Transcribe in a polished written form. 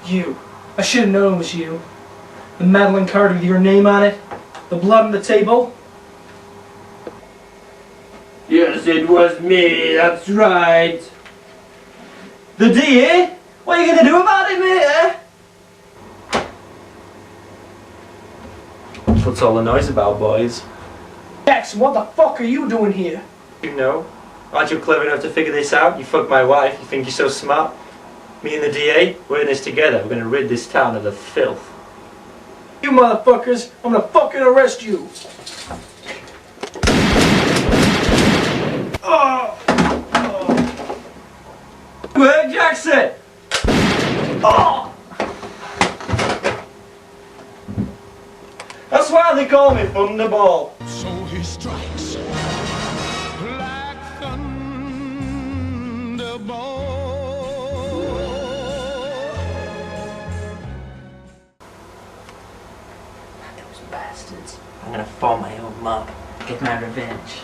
You. I should have known it was you. The Madeline card with your name on it. The blood on the table. Yes, it was me, that's right. The DA? What are you gonna do about it, mate, eh? What's all the noise about, boys? Jackson, what the fuck are you doing here? You know? Aren't you clever enough to figure this out? You fucked my wife, you think you're so smart? Me and the DA, we're in this together. We're gonna rid this town of the filth. You motherfuckers, I'm gonna fucking arrest you. Where, Jackson? Oh! That's why they call me Thunderball. So he strikes like thunderbolt. Those bastards. I'm gonna form my own mob. Get my revenge.